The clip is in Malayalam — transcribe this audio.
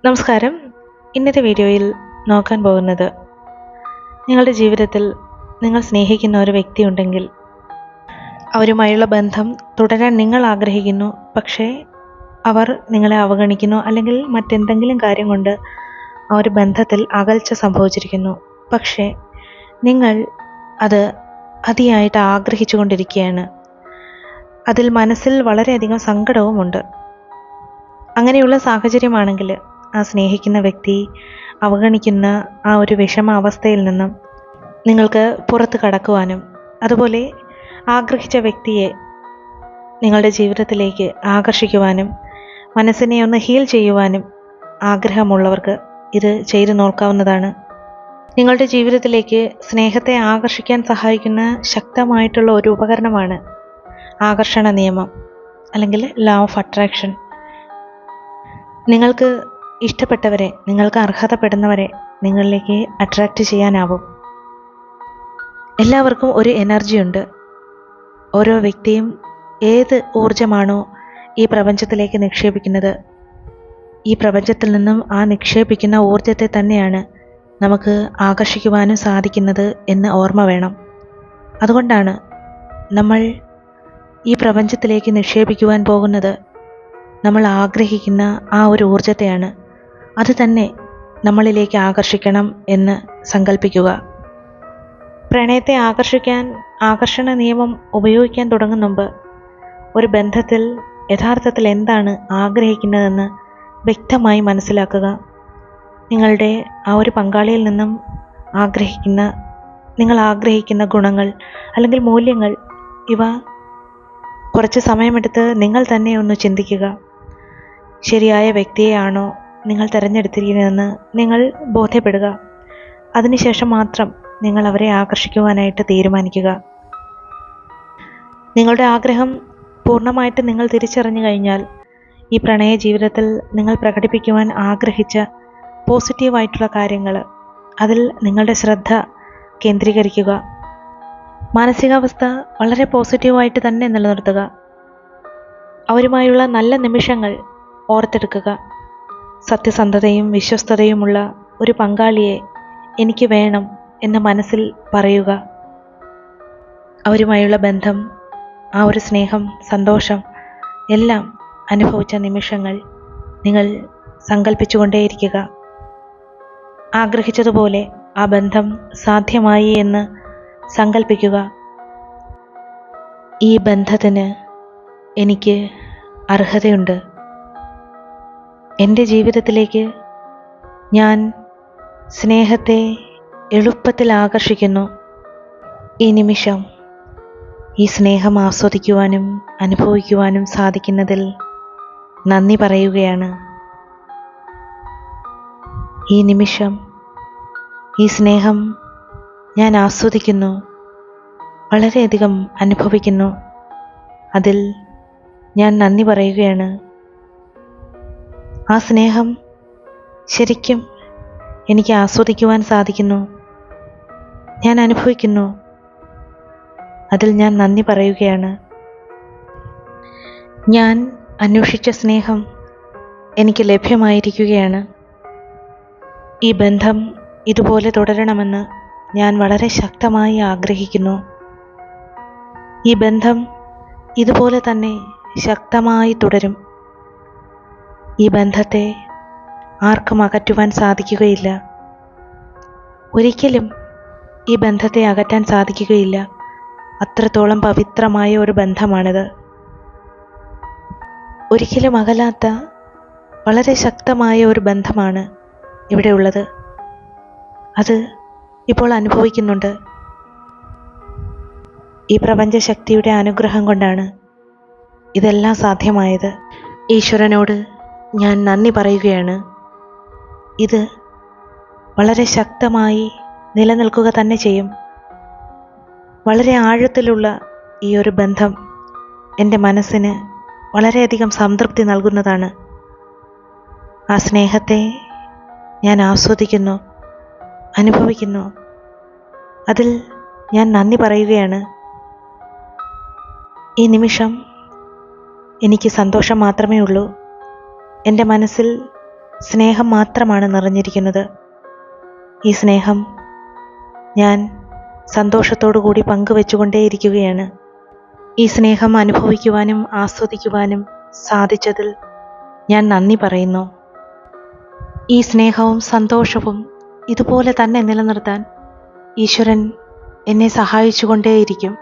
നമസ്കാരം. ഇന്നത്തെ വീഡിയോയിൽ നോക്കാൻ പോകുന്നത്, നിങ്ങളുടെ ജീവിതത്തിൽ നിങ്ങൾ സ്നേഹിക്കുന്ന ഒരു വ്യക്തി ഉണ്ടെങ്കിൽ അവരുമായുള്ള ബന്ധം തുടരാൻ നിങ്ങൾ ആഗ്രഹിക്കുന്നു, പക്ഷേ അവർ നിങ്ങളെ അവഗണിക്കുന്നു, അല്ലെങ്കിൽ മറ്റെന്തെങ്കിലും കാര്യം കൊണ്ട് ആ ഒരു ബന്ധത്തിൽ അകൽച്ച സംഭവിച്ചിരിക്കുന്നു. പക്ഷേ നിങ്ങൾ അത് അതിയായിട്ട് ആഗ്രഹിച്ചു കൊണ്ടിരിക്കുകയാണ്. അതിൽ മനസ്സിൽ വളരെയധികം സങ്കടവുമുണ്ട്. അങ്ങനെയുള്ള സാഹചര്യമാണെങ്കിൽ ആ സ്നേഹിക്കുന്ന വ്യക്തി അവഗണിക്കുന്ന ആ ഒരു വിഷമാവസ്ഥയിൽ നിന്നും നിങ്ങൾക്ക് പുറത്ത് കടക്കുവാനും, അതുപോലെ ആഗ്രഹിച്ച വ്യക്തിയെ നിങ്ങളുടെ ജീവിതത്തിലേക്ക് ആകർഷിക്കുവാനും, മനസ്സിനെ ഒന്ന് ഹീൽ ചെയ്യുവാനും ആഗ്രഹമുള്ളവർക്ക് ഇത് ചെയ്തു നോക്കാവുന്നതാണ്. നിങ്ങളുടെ ജീവിതത്തിലേക്ക് സ്നേഹത്തെ ആകർഷിക്കാൻ സഹായിക്കുന്ന ശക്തമായിട്ടുള്ള ഒരു ഉപകരണമാണ് ആകർഷണ നിയമം, അല്ലെങ്കിൽ ലോ ഓഫ് അട്രാക്ഷൻ. നിങ്ങൾക്ക് ഇഷ്ടപ്പെട്ടവരെ, നിങ്ങൾക്ക് അർഹതപ്പെടുന്നവരെ നിങ്ങളിലേക്ക് അട്രാക്റ്റ് ചെയ്യാനാവും. എല്ലാവർക്കും ഒരു എനർജിയുണ്ട്. ഓരോ വ്യക്തിയും ഏത് ഊർജമാണോ ഈ പ്രപഞ്ചത്തിലേക്ക് നിക്ഷേപിക്കുന്നത്, ഈ പ്രപഞ്ചത്തിൽ നിന്നും ആ നിക്ഷേപിക്കുന്ന ഊർജത്തെ തന്നെയാണ് നമുക്ക് ആകർഷിക്കുവാനും സാധിക്കുന്നത് എന്ന് ഓർമ്മ വേണം. അതുകൊണ്ടാണ് നമ്മൾ ഈ പ്രപഞ്ചത്തിലേക്ക് നിക്ഷേപിക്കുവാൻ പോകുന്നത് നമ്മൾ ആഗ്രഹിക്കുന്ന ആ ഒരു ഊർജത്തെയാണ്. അത് തന്നെ നമ്മളിലേക്ക് ആകർഷിക്കണം എന്ന് സങ്കല്പിക്കുക. പ്രണയത്തെ ആകർഷിക്കാൻ ആകർഷണ നിയമം ഉപയോഗിക്കാൻ തുടങ്ങും മുമ്പ് ഒരു ബന്ധത്തിൽ യഥാർത്ഥത്തിൽ എന്താണ് ആഗ്രഹിക്കുന്നതെന്ന് വ്യക്തമായി മനസ്സിലാക്കുക. നിങ്ങളുടെ ആ ഒരു പങ്കാളിയിൽ നിന്നും നിങ്ങൾ ആഗ്രഹിക്കുന്ന ഗുണങ്ങൾ അല്ലെങ്കിൽ മൂല്യങ്ങൾ, ഇവ കുറച്ച് സമയമെടുത്ത് നിങ്ങൾ തന്നെ ഒന്ന് ചിന്തിക്കുക. ശരിയായ വ്യക്തിയെയാണോ നിങ്ങൾ തിരഞ്ഞെടുത്തിരിക്കുന്നതെന്ന് നിങ്ങൾ ബോധ്യപ്പെടുക. അതിനുശേഷം മാത്രം നിങ്ങൾ അവരെ ആകർഷിക്കുവാനായിട്ട് തീരുമാനിക്കുക. നിങ്ങളുടെ ആഗ്രഹം പൂർണ്ണമായിട്ട് നിങ്ങൾ തിരിച്ചറിഞ്ഞു കഴിഞ്ഞാൽ, ഈ പ്രണയ ജീവിതത്തിൽ നിങ്ങൾ പ്രകടിപ്പിക്കുവാൻ ആഗ്രഹിച്ച പോസിറ്റീവായിട്ടുള്ള കാര്യങ്ങൾ, അതിൽ നിങ്ങളുടെ ശ്രദ്ധ കേന്ദ്രീകരിക്കുക. മാനസികാവസ്ഥ വളരെ പോസിറ്റീവായിട്ട് തന്നെ നിലനിർത്തുക. അവരുമായുള്ള നല്ല നിമിഷങ്ങൾ ഓർത്തെടുക്കുക. സത്യസന്ധതയും വിശ്വസ്തതയുമുള്ള ഒരു പങ്കാളിയെ എനിക്ക് വേണം എന്ന് മനസ്സിൽ പറയുക. അവരുമായുള്ള ബന്ധം, ആ ഒരു സ്നേഹം, സന്തോഷം എല്ലാം അനുഭവിച്ച നിമിഷങ്ങൾ നിങ്ങൾ സങ്കല്പിച്ചുകൊണ്ടേയിരിക്കുക. ആഗ്രഹിച്ചതുപോലെ ആ ബന്ധം സാധ്യമായി എന്ന് സങ്കല്പിക്കുക. ഈ ബന്ധത്തിന് എനിക്ക് അർഹതയുണ്ട്. എൻ്റെ ജീവിതത്തിലേക്ക് ഞാൻ സ്നേഹത്തെ എളുപ്പത്തിൽ ആകർഷിക്കുന്നു. ഈ നിമിഷം ഈ സ്നേഹം ആസ്വദിക്കുവാനും അനുഭവിക്കുവാനും സാധിക്കുന്നതിൽ നന്ദി പറയുകയാണ്. ഈ നിമിഷം ഈ സ്നേഹം ഞാൻ ആസ്വദിക്കുന്നു, വളരെയധികം അനുഭവിക്കുന്നു. അതിൽ ഞാൻ നന്ദി പറയുകയാണ്. ആ സ്നേഹം ശരിക്കും എനിക്ക് ആസ്വദിക്കുവാൻ സാധിക്കുന്നു, ഞാൻ അനുഭവിക്കുന്നു. അതിൽ ഞാൻ നന്ദി പറയുകയാണ്. ഞാൻ അന്വേഷിച്ച സ്നേഹം എനിക്ക് ലഭ്യമായിരിക്കുകയാണ്. ഈ ബന്ധം ഇതുപോലെ തുടരണമെന്ന് ഞാൻ വളരെ ശക്തമായി ആഗ്രഹിക്കുന്നു. ഈ ബന്ധം ഇതുപോലെ തന്നെ ശക്തമായി തുടരും. ഈ ബന്ധത്തെ ആർക്കും അകറ്റുവാൻ സാധിക്കുകയില്ല. ഒരിക്കലും ഈ ബന്ധത്തെ അകറ്റാൻ സാധിക്കുകയില്ല. അത്രത്തോളം പവിത്രമായ ഒരു ബന്ധമാണിത്. ഒരിക്കലും അകലാത്ത വളരെ ശക്തമായ ഒരു ബന്ധമാണ് ഇവിടെ ഉള്ളത്. അത് ഇപ്പോൾ അനുഭവിക്കുന്നുണ്ട്. ഈ പ്രപഞ്ചശക്തിയുടെ അനുഗ്രഹം കൊണ്ടാണ് ഇതെല്ലാം സാധ്യമായത്. ഈശ്വരനോട് ഞാൻ നന്ദി പറയുകയാണ്. ഇത് വളരെ ശക്തമായി നിലനിൽക്കുക തന്നെ ചെയ്യും. വളരെ ആഴത്തിലുള്ള ഈ ഒരു ബന്ധം എൻ്റെ മനസ്സിന് വളരെയധികം സംതൃപ്തി നൽകുന്നതാണ്. ആ സ്നേഹത്തെ ഞാൻ ആസ്വദിക്കുന്നു, അനുഭവിക്കുന്നു. അതിൽ ഞാൻ നന്ദി പറയുകയാണ്. ഈ നിമിഷം എനിക്ക് സന്തോഷം മാത്രമേ ഉള്ളൂ. എൻ്റെ മനസ്സിൽ സ്നേഹം മാത്രമാണ് നിറഞ്ഞിരിക്കുന്നത്. ഈ സ്നേഹം ഞാൻ സന്തോഷത്തോടു കൂടി പങ്കുവെച്ചുകൊണ്ടേയിരിക്കുകയാണ്. ഈ സ്നേഹം അനുഭവിക്കുവാനും ആസ്വദിക്കുവാനും സാധിച്ചതിൽ ഞാൻ നന്ദി പറയുന്നു. ഈ സ്നേഹവും സന്തോഷവും ഇതുപോലെ തന്നെ നിലനിർത്താൻ ഈശ്വരൻ എന്നെ സഹായിച്ചുകൊണ്ടേയിരിക്കും.